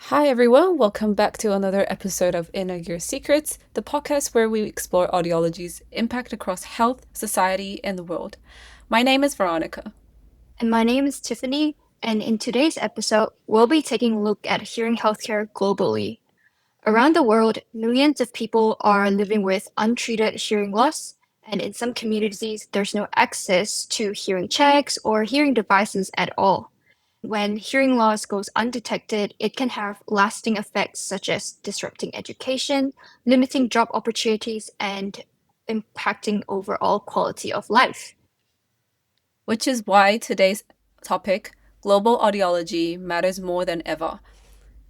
Hi, everyone. Welcome back to another episode of Inner Ear Secrets, the podcast where we explore audiology's impact across health, society, and the world. My name is Veronica. And my name is Tiffany, and in today's episode, we'll be taking a look at hearing healthcare globally. Around the world, millions of people are living with untreated hearing loss, and in some communities, there's no access to hearing checks or hearing devices at all. When hearing loss goes undetected, it can have lasting effects such as disrupting education, limiting job opportunities, and impacting overall quality of life. Which is why today's topic, global audiology, matters more than ever.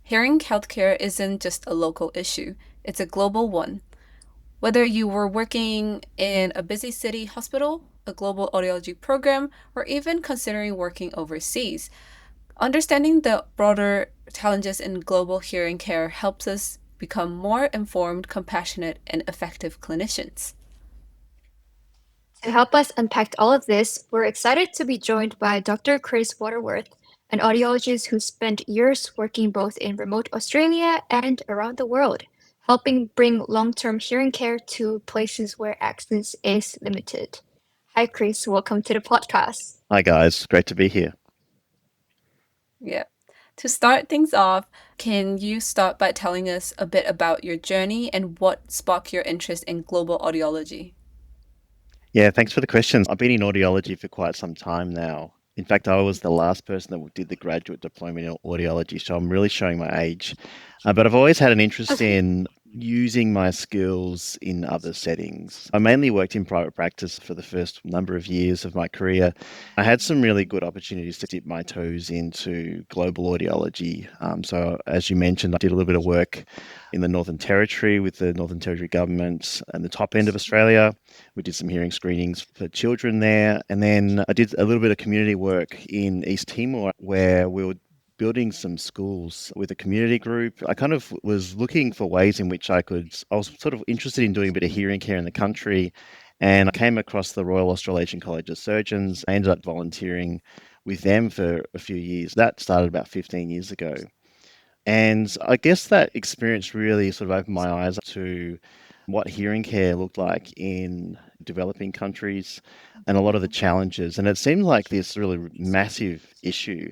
Hearing healthcare isn't just a local issue, it's a global one. Whether you were working in a busy city hospital, a global audiology program, or even considering working overseas, understanding the broader challenges in global hearing care helps us become more informed, compassionate, and effective clinicians. To help us unpack all of this, we're excited to be joined by Dr. Chris Waterworth, an audiologist who spent years working both in remote Australia and around the world, helping bring long-term hearing care to places where access is limited. Hi, Chris. Welcome to the podcast. Hi guys, great to be here. Yeah. To start things off, can you start by telling us a bit about your journey and what sparked your interest in global audiology? Yeah, thanks for the questions. I've been in audiology for quite some time now. In fact, I was the last person that did the graduate diploma in audiology, so I'm really showing my age. But I've always had an interest Okay. in using my skills in other settings. I mainly worked in private practice for the first number of years of my career. I had some really good opportunities to dip my toes into global audiology. So, as you mentioned, I did a little bit of work in the Northern Territory with the Northern Territory government and the top end of Australia. We did some hearing screenings for children there. And then I did a little bit of community work in East Timor where we were building some schools with a community group. I kind of was looking for ways in which I was sort of interested in doing a bit of hearing care in the country. And I came across the Royal Australasian College of Surgeons. I ended up volunteering with them for a few years. That started about 15 years ago. And I guess that experience really sort of opened my eyes to what hearing care looked like in developing countries and a lot of the challenges. And it seemed like this really massive issue.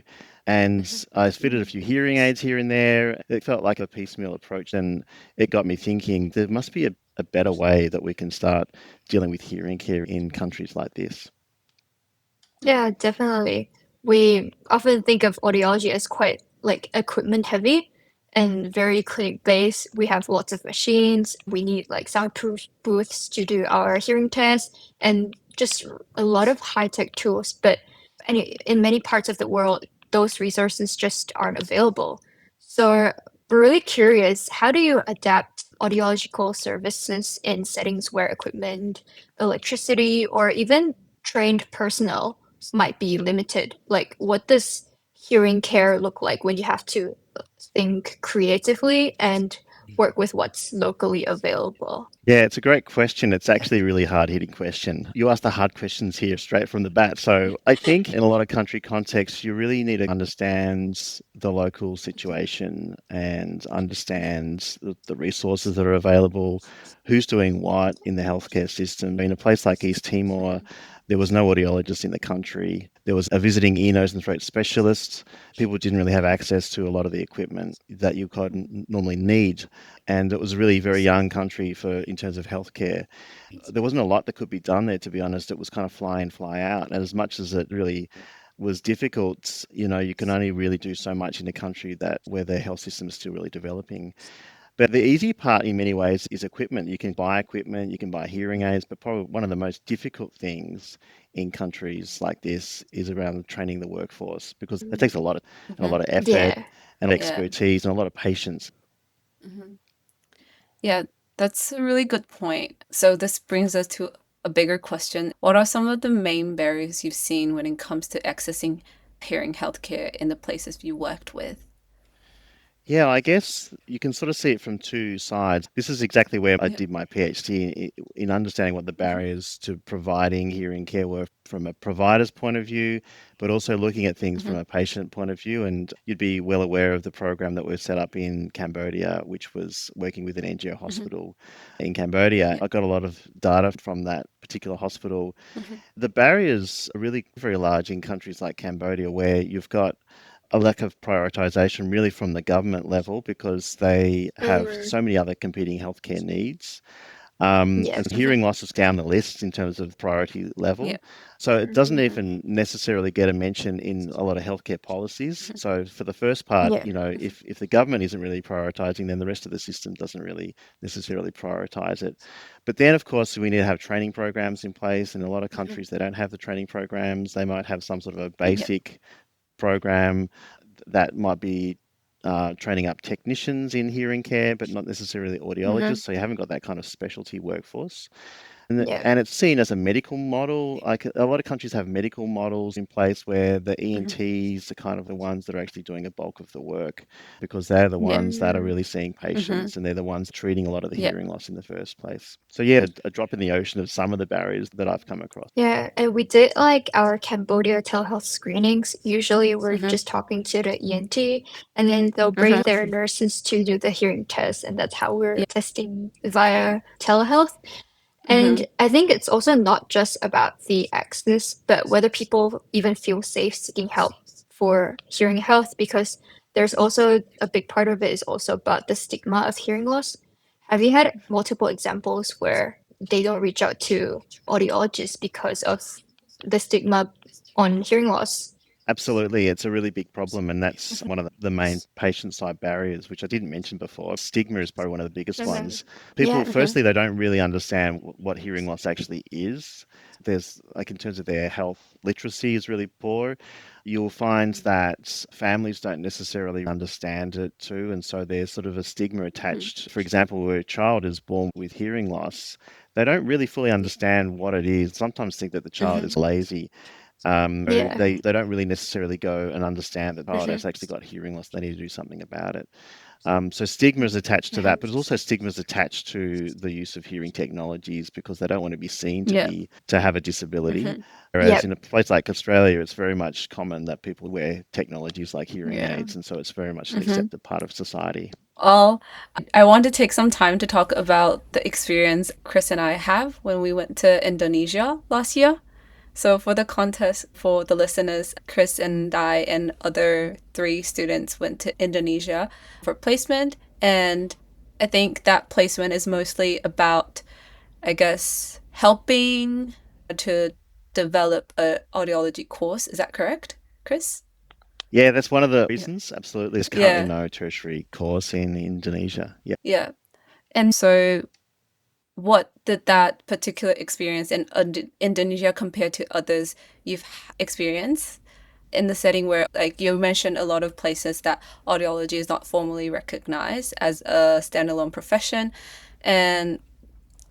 And Mhm. I fitted a few hearing aids here and there. It felt like a piecemeal approach. And it got me thinking there must be a better way that we can start dealing with hearing care in countries like this. Yeah, definitely. We often think of audiology as quite like equipment heavy and very clinic based. We have lots of machines. We need like soundproof booths to do our hearing tests and just a lot of high tech tools. But in many parts of the world, those resources just aren't available. So we're really curious, how do you adapt audiological services in settings where equipment, electricity, or even trained personnel might be limited? Like, what does hearing care look like when you have to think creatively and work with what's locally available? Yeah, it's a great question. It's actually a really hard hitting question. You asked the hard questions here straight from the bat. So I think in a lot of country contexts, you really need to understand the local situation and understand the resources that are available, who's doing what in the healthcare system. In a place like East Timor, there was no audiologist in the country. There was a visiting ear, nose, and throat specialist. People didn't really have access to a lot of the equipment that you could normally need, and it was a really very young country for in terms of healthcare. There wasn't a lot that could be done there, to be honest. It was kind of fly in, fly out, and as much as it really was difficult, you can only really do so much in a country that where their health system is still really developing. But the easy part in many ways is equipment. You can buy equipment, you can buy hearing aids, but probably one of the most difficult things in countries like this is around training the workforce because it takes a Mhm. lot of effort Yeah. and Yeah. expertise and a lot of patience. Mhm. Yeah, that's a really good point. So this brings us to a bigger question. What are some of the main barriers you've seen when it comes to accessing hearing healthcare in the places you worked with? Yeah, I guess you can sort of see it from two sides. This is exactly where I Yeah. did my PhD in understanding what the barriers to providing hearing care were from a provider's point of view, but also looking at things from Mhm. a patient point of view. And you'd be well aware of the program that was set up in Cambodia, which was working with an NGO Mhm. hospital in Cambodia. Yeah. I got a lot of data from that particular hospital. Mhm. The barriers are really very large in countries like Cambodia, where you've got a lack of prioritization really from the government level because they have Mm, so many other competing healthcare needs. yeah. And Mhm. hearing loss is down the list in terms of priority Yeah. level. So it doesn't Mhm. even necessarily get a mention in a lot of healthcare policies. Mhm. So for the first part, Yeah. Mhm. if the government isn't really prioritizing, then the rest of the system doesn't really necessarily prioritize it. But then, of course, we need to have training programs in place. In a lot of Mhm. countries, they don't have the training programs. They might have some sort of a Yeah. basic program that might be training up technicians in hearing care, but not necessarily audiologists. Mhm. So you haven't got that kind of specialty workforce. Yeah. And it's seen as a medical model. Like a lot of countries have medical models in place where the Mhm. ENTs are kind of the ones that are actually doing a bulk of the work because they're the Yeah. ones that are Mm, really seeing Mhm. patients and they're the ones treating a lot of the Yeah. hearing loss in the first place. So yeah, a drop in the ocean of some of the barriers that I've come across. yeah, and we did like our Cambodia telehealth screenings. Usually we're Mhm. just talking to the ENT and then they'll bring Mhm. their nurses to do the hearing test, and that's how we're Yeah. testing via telehealth. And Mhm. I think it's also not just about the access, but whether people even feel safe seeking help for hearing health, because there's also a big part of it is also about the stigma of hearing loss. Have you had multiple examples where they don't reach out to audiologists because of the stigma on hearing loss? Absolutely, it's a really big problem, and that's Mhm. one of the main patient side barriers, which I didn't mention before. Stigma is probably one of the biggest Mhm. ones. People, Yeah. Mhm. firstly, they don't really understand what hearing loss actually is. There's like in terms of their health literacy is really poor. You'll find that families don't necessarily understand it too, and so there's sort of a stigma Mhm. attached. For example, where a child is born with hearing loss, they don't really fully Yeah. understand what it is. Sometimes think that the child Mhm. is lazy Yeah. they don't really necessarily go and understand that, oh, Mhm. they've actually got hearing loss. They need to do something about it. So stigma is attached to Mhm. that, but also stigma is attached to the use of hearing technologies because they don't want to be seen Yeah. to have a disability. Mhm. Whereas Yep. in a place like Australia, it's very much common that people wear technologies like hearing Yeah. aids, and so it's very much an Mhm. accepted part of society. Well, I want to take some time to talk about the experience Chris and I have when we went to Indonesia last year. So, for the contest for the listeners, Chris and I and other three students went to Indonesia for placement. And I think that placement is mostly about, I guess, helping to develop a audiology course. Is that correct, Chris? Yeah, that's one of the Yeah. reasons. Absolutely, there's currently Yeah. no tertiary course in Indonesia. Yeah. Yeah. And so, what did that particular experience in Indonesia compare to others you've experienced in the setting where, like you mentioned, a lot of places that audiology is not formally recognized as a standalone profession, and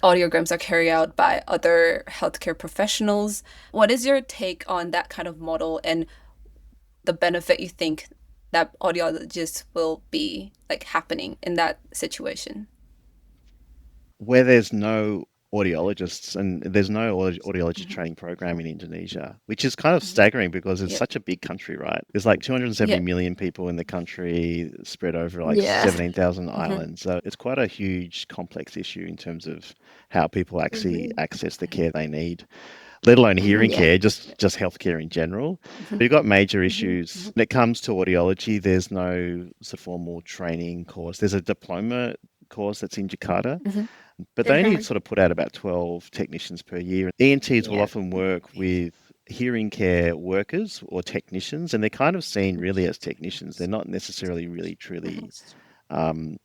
audiograms are carried out by other healthcare professionals. What is your take on that kind of model and the benefit you think that audiologists will be like happening in that situation? Where there's no audiologists and there's no audiology Hmm. training program in Indonesia, which is kind of Hmm. staggering because it's Yeah. such a big country, right? There's like 270 Yeah. million people in the country spread over like Yeah. 17,000 Hmm. islands. So it's quite a huge, complex issue in terms of how people actually Mhm. access the care they need, let alone Hmm. hearing Yeah. care, Yeah. just healthcare in general. Hmm. But you've got major Mhm. issues when it comes to audiology. There's no sort of formal training course. There's a diploma course that's in Jakarta, Hmm. but they only Mhm. sort of put out about 12 technicians per year. ENTs will Yeah. often work with hearing care workers or technicians, and they're kind of seen really as technicians. They're not necessarily really truly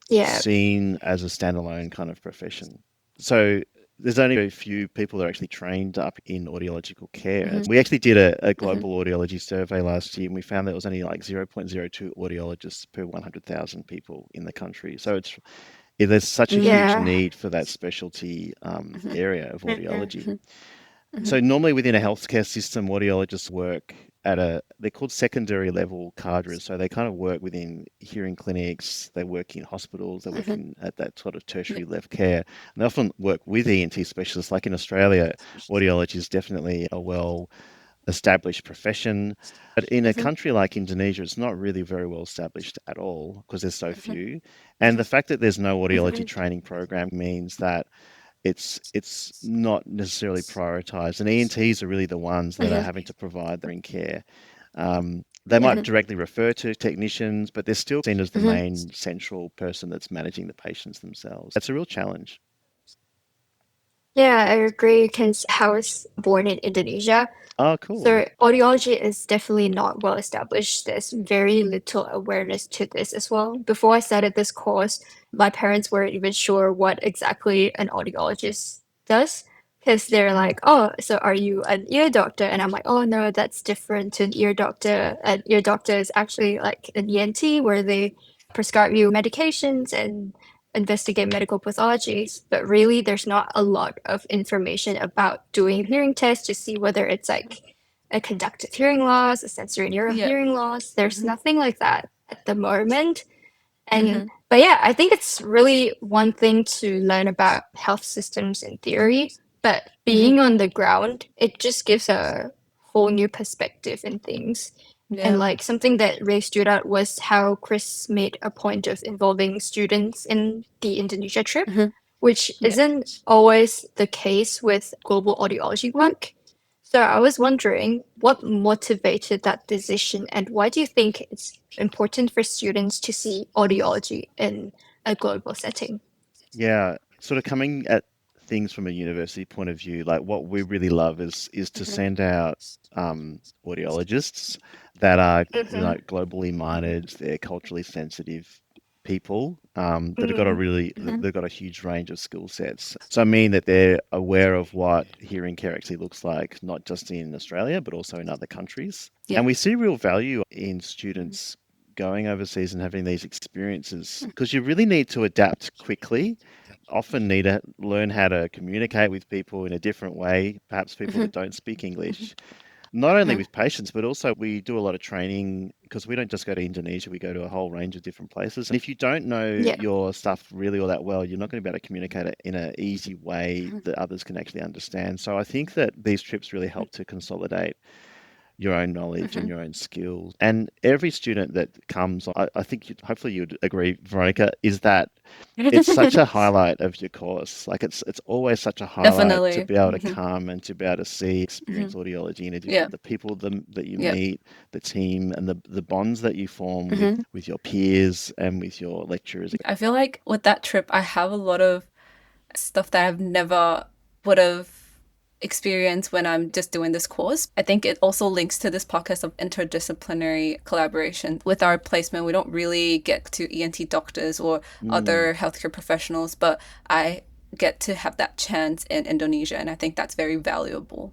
Yeah. seen as a standalone kind of profession. So there's only a few people that are actually trained up in audiological care. And Mhm. we actually did a Hmm. global audiology survey last year, and we found there was only like 0.02 audiologists per 100,000 people in the country. So there's such a Hmm. huge Yeah. need for that specialty Hmm. area of Mhm. audiology. Hmm. So normally within a healthcare system, audiologists work they're called secondary level cadres. So they kind of work within hearing clinics, they work in hospitals, they work in at that sort of Yeah. tertiary level care. And they often work with ENT specialists. Like in Australia, audiology is definitely a well established profession. But in a country like Indonesia, it's not really very well established at all because there's so few. And the fact that there's no audiology training program means that it's not necessarily prioritized. And ENTs are really the ones that are having to provide their own care. They might directly refer to technicians, but they're still seen as the main central person that's managing the patients themselves. That's a real challenge. Yeah, I agree because I was born in Indonesia. Oh, cool. So audiology is definitely not well established. There's very little awareness to this as well. Before I started this course, my parents weren't even sure what exactly an audiologist does because they're like, oh, so are you an ear doctor? And I'm like, oh, no, that's different to an ear doctor. An ear doctor is actually like an ENT where they prescribe you medications and investigate medical pathologies, but really there's not a lot of information about doing hearing tests to see whether it's like a conductive hearing loss, a sensory neural Yeah. hearing loss. There's nothing like that at the moment. And Mhm. but yeah, I think it's really one thing to learn about health systems in theory, but being on the ground, it just gives a whole new perspective in things. And Yeah. like something that really stood out was how Chris made a point of involving students in the Indonesia trip, which Yeah. isn't always the case with global audiology work. So I was wondering what motivated that decision and why do you think it's important for students to see audiology in a global setting? Yeah, sort of coming at things from a university point of view, like what we really love is to send out audiologists that are Mm-hmm. globally minded, they're culturally sensitive people that have got a really they've got a huge range of skill sets. So I mean that they're aware of what hearing care actually looks like, not just in Australia, but also in other countries. Yeah. And we see real value in students going overseas and having these experiences because you really need to adapt quickly. Often need to learn how to communicate with people in a different way, perhaps people that don't speak English, not only with patients, but also we do a lot of training because we don't just go to Indonesia, we go to a whole range of different places. And if you don't know Yeah. your stuff really all that well, you're not going to be able to communicate it in an easy way that others can actually understand. So I think that these trips really help to consolidate your own knowledge and your own skills. And every student that comes, I think hopefully you'd agree, Veronica, is that it's such a highlight of your course. Like it's always such a highlight to Definitely. be able to come and to be able to see, experience audiology in a Yeah. different, the people that you Yeah. meet, the team, and the bonds that you form with your peers and with your lecturers. I feel like with that trip, I have a lot of stuff that I've never would have experienced when I'm just doing this course. I think it also links to this podcast of interdisciplinary collaboration. With our placement, we don't really get to ENT doctors or Mm. other healthcare professionals, but I get to have that chance in Indonesia, and I think that's very valuable.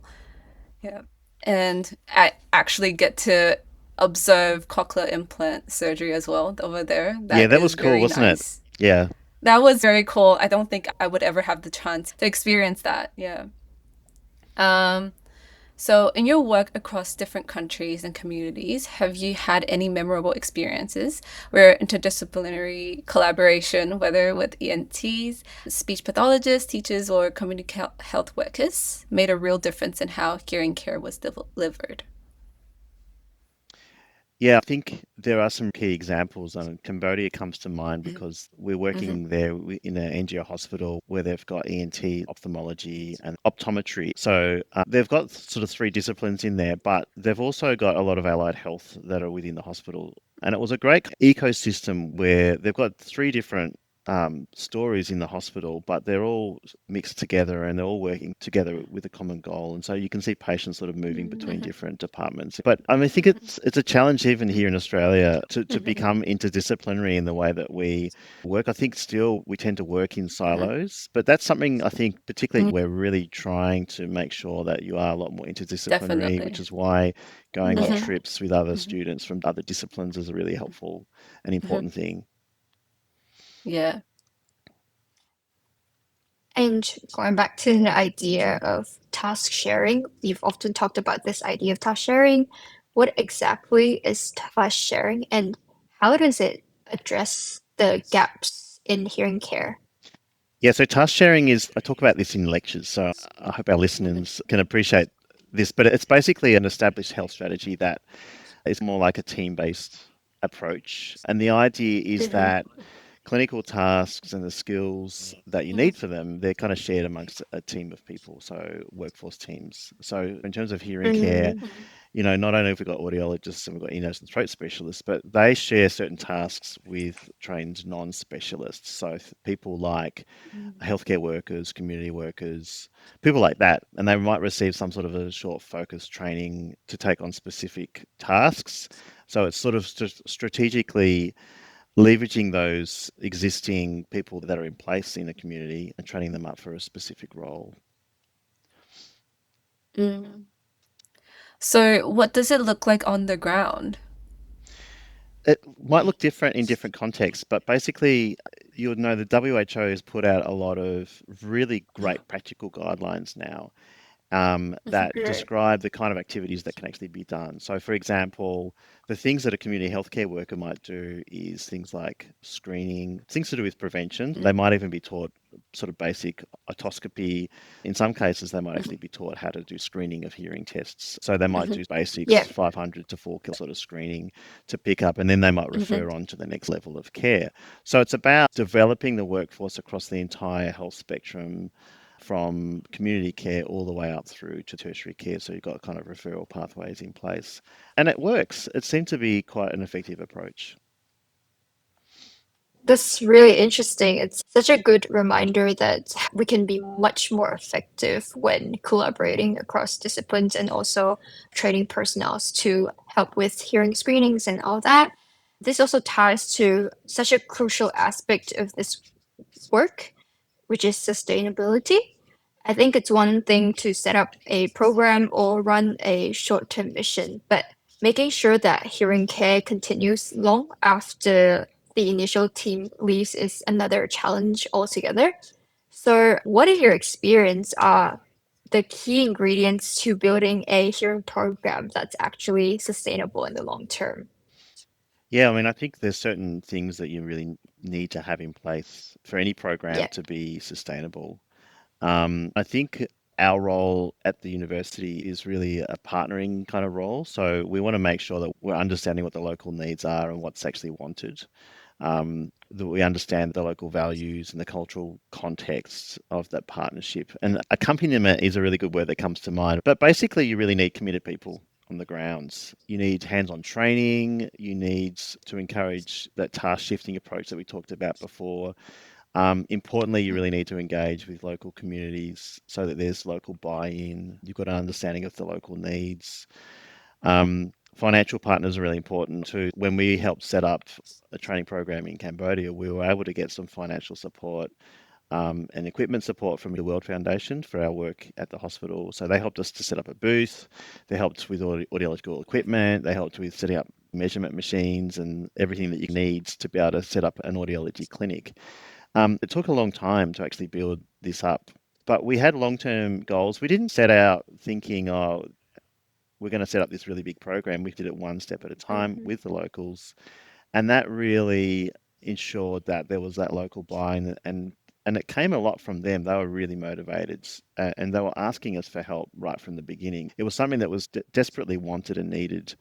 Yeah. And I actually get to observe cochlear implant surgery as well over there. Yeah, That that was is cool, very wasn't it? nice. Yeah. That was very cool. I don't think I would ever have the chance to experience that. Yeah. Um, so, in your work across different countries and communities, have you had any memorable experiences where interdisciplinary collaboration, whether with ENTs, speech pathologists, teachers, or community health workers, made a real difference in how hearing care was delivered? Yeah, I think there are some key examples. Cambodia comes to mind because we're working there in an NGO hospital where they've got ENT, ophthalmology, and optometry. So they've got sort of three disciplines in there, but they've also got a lot of allied health that are within the hospital. And it was a great ecosystem where they've got three different stories in the hospital, but they're all mixed together and they're all working together with a common goal. And so you can see patients sort of moving between different departments. But I mean, I think it's a challenge even here in Australia to become interdisciplinary in the way that we work. I think still we tend to work in silos, but that's something I think particularly we're really trying to make sure that you are a lot more interdisciplinary, which Definitely. is why going on Yeah. trips with other students from other disciplines is a really helpful and important thing. Yeah. And going back to the idea of task sharing, we've often talked about this idea of task sharing what exactly is task sharing and how does it address the gaps in hearing care? Yeah, so task sharing is, I talk about this in lectures, so I hope our Mhm. listeners can appreciate this, but it's basically an established health strategy that is more like a team-based approach. And the idea is Mm-hmm. that clinical tasks and the skills that you Mhm. need for them, they're kind of shared amongst a team of people, so workforce teams. So in terms of hearing care, Mm-hmm. Mhm. not only have we got audiologists and we've got ear, nose, and throat specialists, but they share certain tasks with trained non-specialists. So people like healthcare workers, community workers, people like that, and they might receive some sort of a short focus training to take on specific tasks. So it's sort of strategically leveraging those existing people that are in place in the community and training them up for a specific role. Mm. So, what does it look like on the ground? It might look different in different contexts, but basically, you'll know the WHO has put out a lot of really great practical guidelines now Mhm. that Right. describe the kind of activities that can actually be done. So, for example, the things that a community healthcare worker might do is things like screening, things to do with prevention. They might even be taught sort of basic otoscopy. In some cases, they might Mhm. actually be taught how to do screening of hearing tests. So they might Mhm. do basics, Yeah. 500 to 4 kilo sort of screening to pick up, and then they might Mhm. refer on to the next level of care. So it's about developing the workforce across the entire health spectrum from community care all the way up through to tertiary care. So you've got kind of referral pathways in place. And it works. It seemed to be quite an effective approach. That's really interesting. It's such a good reminder that we can be much more effective when collaborating across disciplines and also training personnel to help with hearing screenings and all that. This also ties to such a crucial aspect of this work, which is sustainability. I think it's one thing to set up a program or run a short term mission, but making sure that hearing care continues long after the initial team leaves is another challenge altogether. So, what in your experience are the key ingredients to building a hearing program that's actually sustainable in the long term? Yeah, I mean, I think there's certain things that you really need to have in place for any program Yeah. to be sustainable. I think our role at the university is really a partnering kind of role. So we want to make sure that we're understanding what the local needs are and what's actually wanted. That we understand the local values and the cultural context of that partnership. And accompaniment is a really good word that comes to mind. But basically, you really need committed people on the grounds. You need hands-on training. You need to encourage that task shifting approach that we talked about before. Importantly, you really need to engage with local communities so that there's local buy-in. You've got an understanding of the local needs. Financial partners are really important too. When we helped set up a training program in Cambodia, we were able to get some financial support and equipment support from the World Foundation for our work at the hospital. So they helped us to set up a booth. They helped with audiological equipment. They helped with setting up measurement machines and everything that you need to be able to set up an audiology clinic. It took a long time to actually build this up, but we had long-term goals. We didn't set out thinking, oh, we're going to set up this really big program. We did it one step at a time Mhm. with the locals, and that really ensured that there was that local buy-in, and it came a lot from them. They were really motivated, and they were asking us for help right from the beginning. It was something that was desperately wanted and needed.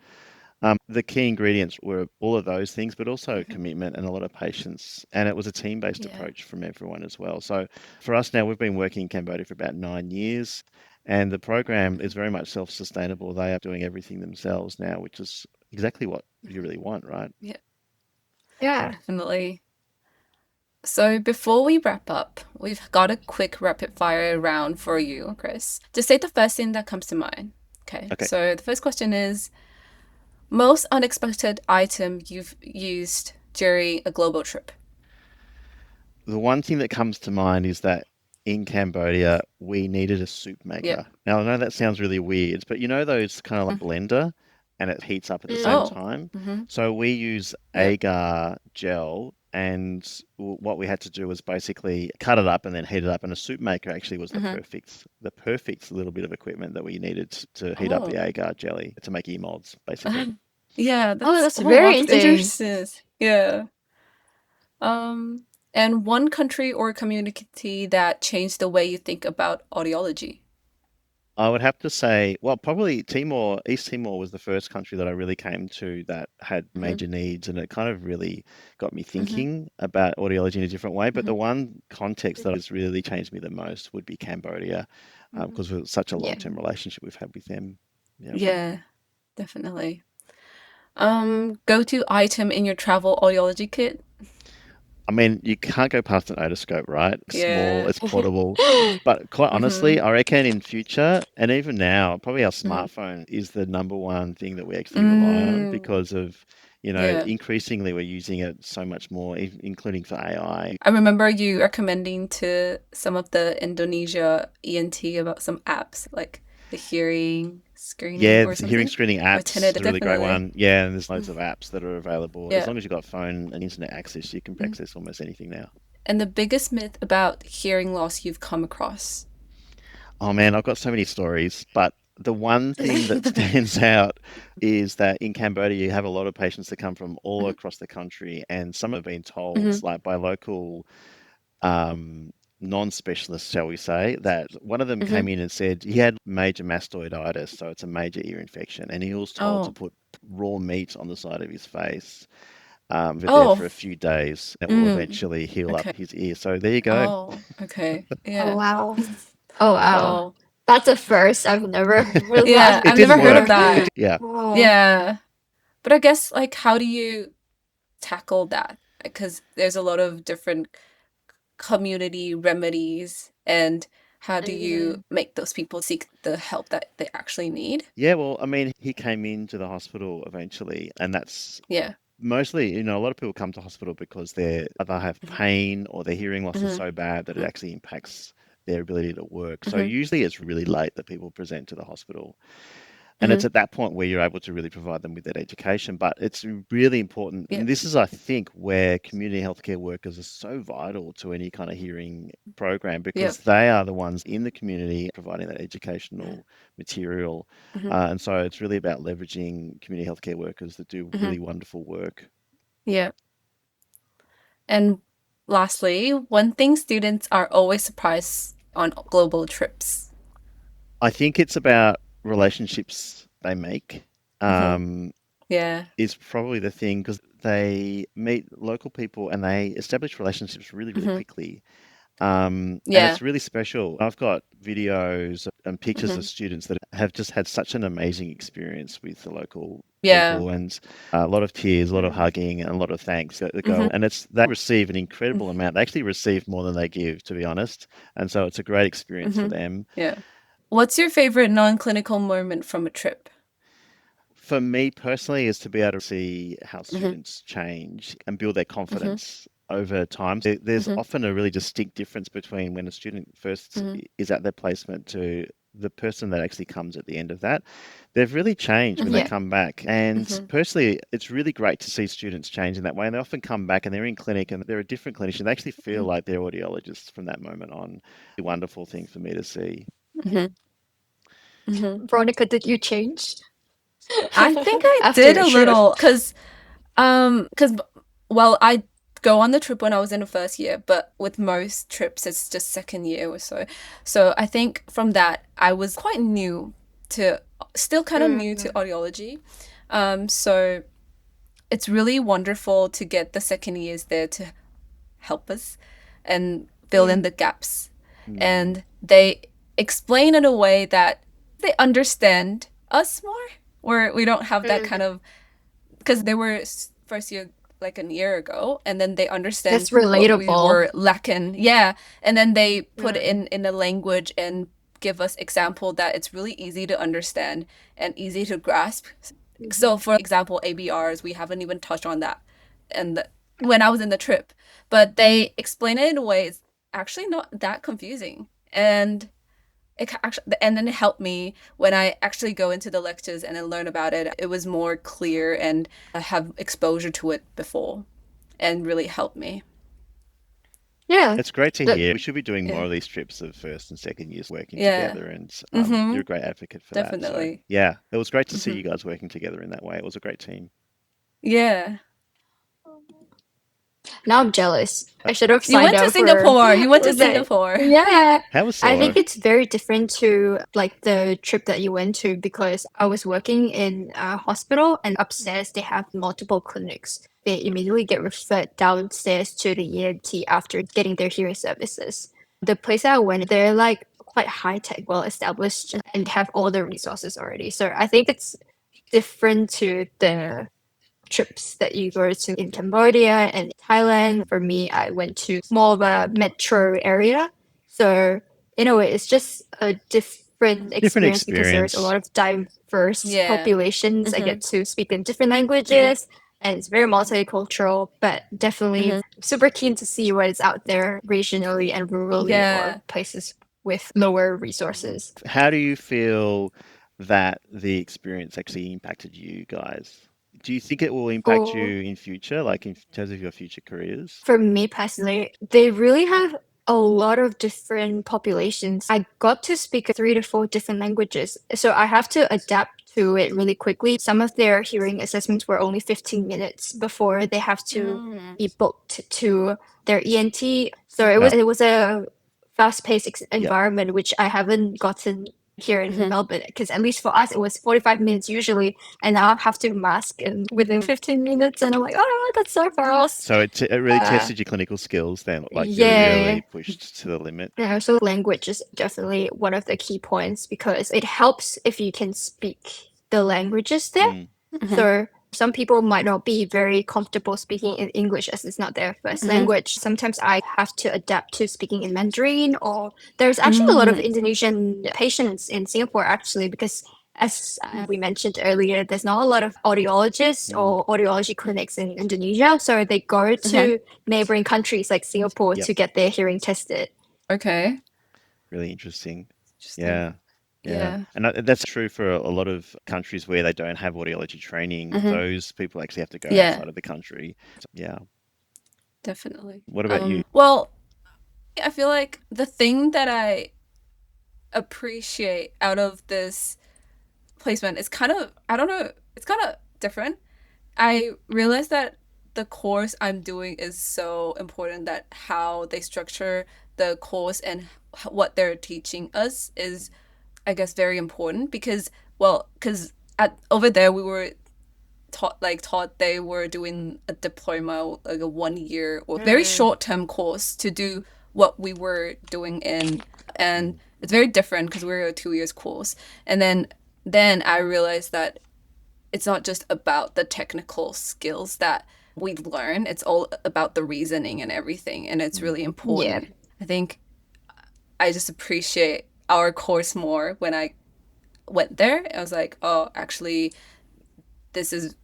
The key ingredients were all of those things, but also Mhm. commitment and a lot of patience. And it was a team-based Yeah. approach from everyone as well. So for us now, we've been working in Cambodia for about 9 years, and the program is Mhm. very much self-sustainable. They are doing everything themselves now, which is exactly what you Mhm. really want, right? Yeah, Yeah. definitely. So, before we wrap up, we've got a quick rapid fire round for you, Chris. Just say the first thing that comes to mind. Okay, Okay. so the first question is most unexpected item you've used during a global trip. The one thing that comes to mind is that in Cambodia, we needed a soup Yep. maker. Now, I know that sounds really weird, but you know those kind of like Mm. blender and it heats up at the same Mm. Oh. time? Mm-hmm. So we use Yep. agar gel and what we had to do was basically cut it up and then heat it up. And a soup maker actually was Mm-hmm. the perfect little bit of equipment that we needed to heat up the Oh. agar jelly to make ear molds, basically. Yeah, Oh, that's that's very that's interesting. interesting. Yeah. Um, and one country or community that changed the way you think about audiology. I would have to say, well, probably Timor, East Timor was the first country that I really came to that had Mm-hmm. major needs, and it kind of really got me Mm-hmm. thinking about audiology in a different way. But Mm-hmm. the one context that has really changed me the most would be Cambodia, Mm-hmm. because of such a Yeah. long-term relationship we've had with them. Yeah. Yeah, definitely. Go-to item in your travel audiology kit? I mean, you can't go past an otoscope, right? Small, Yeah. it's portable. But quite Mm-hmm. honestly, I reckon in future, and even now, probably our Mm-hmm. smartphone is the number one thing that we actually rely on Mm, because of, yeah. increasingly we're using it so much more, including for AI. I remember you recommending to some of the Indonesia ENT about some apps like the hearing screening Yeah, or the hearing something. screening Or apps is tinnitus, a really great definitely. one. Yeah, and there's loads Mm, of apps that are available. As yeah. long as you've got phone and internet access, you can Mm. access almost anything now. And the biggest myth about hearing loss you've come across. Oh man, I've got so many stories, but the one thing that stands out is that in Cambodia you have a lot of patients that come from all Mhm, across the country, and some have been told, mhm, like by local um, non-specialists, shall we say, that one of them came mhm. in and said he had major mastoiditis, so it's a major ear infection, and he was told to Oh, put raw meat on the side of his face. It there oh, for a few days. It will mm, eventually heal up okay. his ear. So there you go. Oh, okay. Oh Yeah. wow. Oh wow. Wow. That's a first. I've never heard Yeah, that It I've didn't never heard of before. work. that. Yeah. Wow. Yeah. But I guess like how do you tackle that? Because there's a lot of different community remedies and how do you Mm, make those people seek the help that they actually need? Yeah, well, I mean, he came into the hospital eventually, and that's Yeah. mostly, a lot of people come to hospital because they either have Hmm. pain or their hearing loss is Hmm. so bad that it actually impacts their ability to work. So Hmm. usually it's really late that people present to the hospital. And it's Hmm. at that point where you're able to really provide them with that education. But it's really important. Yeah. And this is, I think, where community healthcare workers are so vital to any kind of hearing program Yeah. because they are the ones in the community providing that educational material. Hmm. And so it's really about leveraging community healthcare workers that do Hmm. really wonderful work. Yeah. And lastly, one thing students are always surprised on global trips. I think it's about relationships they make. Hmm. Um, Yeah. is probably the thing because they meet local people and they establish relationships really, really Hmm. quickly. And Yeah. it's really special. I've got videos and pictures of Hmm. students that have just had such an amazing experience with the local Yeah. people and a lot of tears, a lot of mm, hugging, and a lot of thanks that Hmm. go. And it's they receive an incredible amount. They actually receive more than they give, to be honest. And so it's a great experience for Hmm. them. Yeah. What's your favorite non-clinical moment from a trip? For me personally, is to be able to see how Hmm. students change and build their Hmm. confidence over time. There's Hmm. often a really distinct difference between when a student first Hmm. is at their placement to the person that actually comes at the end of that. They've really changed when they yeah. come back. And Hmm. personally, it's really great to see students change in that way. And they often come back and they're in clinic and they're a different clinician. They actually feel Hmm. like they're audiologists from that moment on. A wonderful thing for me to see. Hmm. Hmm. Veronica, did you change I think I after did your a trip? little because well, I go on the trip when I was in the first year, but with most trips it's just second year or so. So I think from that I was quite new to still kind of new to Mm, audiology. So it's really wonderful to get the second years there to help us and fill in mm, the gaps. Mm. And they explain in a way that they understand us more, where we don't have that kind mm. of because they were first year like a year ago, and then they understand That's what we relatable. were lacking. Yeah, and then they put it Mm, in a language and give us example that it's really easy to understand and easy to grasp. So, mhm. for example, ABRs, we haven't even touched on that, and when I was in the trip, but they explain it in a way it's actually not that confusing, and actually, and then it helped me when I actually go into the lectures and I learn about it. It was more clear and I have exposure to it before. and really helped me. Yeah. It's great to That- hear. We should be doing more Yeah. of these trips of first and second years working Yeah. together, and you're Mm-hmm. a great advocate for that. So Definitely. yeah, it was great to see Mm-hmm. you guys working together in that way. It was a great team. Yeah. Now I'm jealous. I should have You signed went to up for Singapore. You went to was it? Singapore. Yeah. How was I think solo? it's very different to like the trip that you went to because I was working in a hospital and upstairs they have multiple clinics. They immediately get referred downstairs to the ENT after getting their hearing services. The place I went, they're like quite high tech, well established, and have all the resources already. So I think it's different to the trips that you go to in Cambodia and Thailand. For me, I went to more of a metro area. So in a way, it's just a different Different experience because there's a experience. lot of diverse Yeah. populations. I Mm-hmm. get to speak in different languages and it's very multicultural, but definitely super keen to see what is out there regionally and rurally Yeah. or places with lower resources. How do you feel that the experience actually impacted you guys? Do you think it will impact you Oh, in future, like in terms of your future careers? for me personally, they really have a lot of different populations. I got to speak 3 to 4 different languages, so I have to adapt to it really quickly. Some of their hearing assessments were only 15 minutes before they have to be booked to their ENT. So Yeah. it was a fast-paced Yeah. environment, which I haven't gotten here in Melbourne. Because at least for us, it was 45 minutes usually, and now I have to mask and within 15 minutes, and I'm like, oh, that's so fast. So it really Uh, tested your clinical skills then, like you're yeah. really pushed to the limit. Yeah, so language is definitely one of the key points because it helps if you can speak the languages there. Mm. So some people might not be very comfortable speaking in English as it's not their 1st language. Sometimes I have to adapt to speaking in Mandarin, or there's actually a lot of Indonesian patients in Singapore actually because as we mentioned earlier, there's not a lot of audiologists or audiology clinics in Indonesia. So they go to neighboring countries like Singapore Yep. to get their hearing tested. Okay. Really interesting. Interesting. Yeah. Yeah. And that's true for a lot of countries where they don't have audiology training. Those people actually have to go Yeah. outside of the country. So, yeah. Definitely. What about you? Well, I feel like the thing that I appreciate out of this placement is kind of, I don't know, it's kind of different. I realized that the course I'm doing is so important, that how they structure the course and what they're teaching us is, I guess, very important because over there we were taught they were doing a diploma, like a 1 year or very short term course to do what we were doing and it's very different because we're a 2 years course. And then I realized that it's not just about the technical skills that we learn, it's all about the reasoning and everything, and it's really important. Yeah. I think I just appreciate our course more when I went there. I was like, oh, actually, this is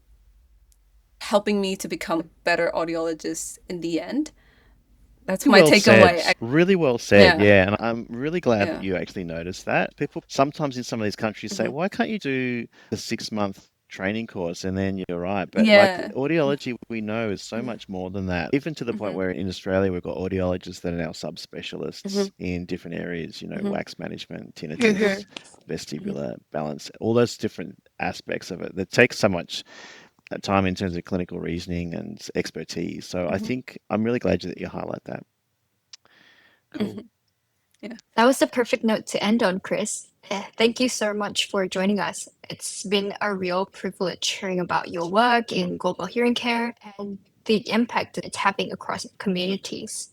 helping me to become a better audiologist in the end. That's my Well takeaway. said. Really well said. Yeah. Yeah. And I'm really glad Yeah. that you actually noticed that. People sometimes in some of these countries say, why can't you do the 6 month training course and then you're right? But like Yeah. audiology, we know is so much more than that. Even to the point where in Australia, we've got audiologists that are now subspecialists in different areas, wax management, tinnitus, vestibular balance, all those different aspects of it that takes so much time in terms of clinical reasoning and expertise. So I think I'm really glad that you highlight that. Cool. Yeah. That was the perfect note to end on, Chris. Thank you so much for joining us. It's been a real privilege hearing about your work in global hearing care and the impact it's having across communities.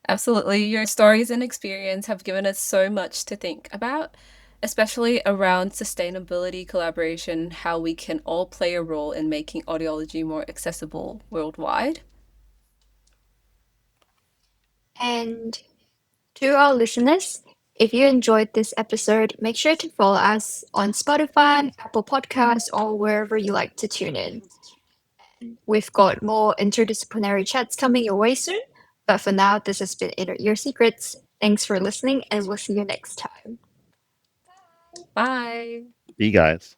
Absolutely. Your stories and experience have given us so much to think about, especially around sustainability, collaboration, how we can all play a role in making audiology more accessible worldwide. And to our listeners, if you enjoyed this episode, make sure to follow us on Spotify, Apple Podcasts, or wherever you like to tune in. We've got more interdisciplinary chats coming your way soon, but for now, this has been Inner Ear Secrets. Thanks for listening, and we'll see you next time. Bye. You guys.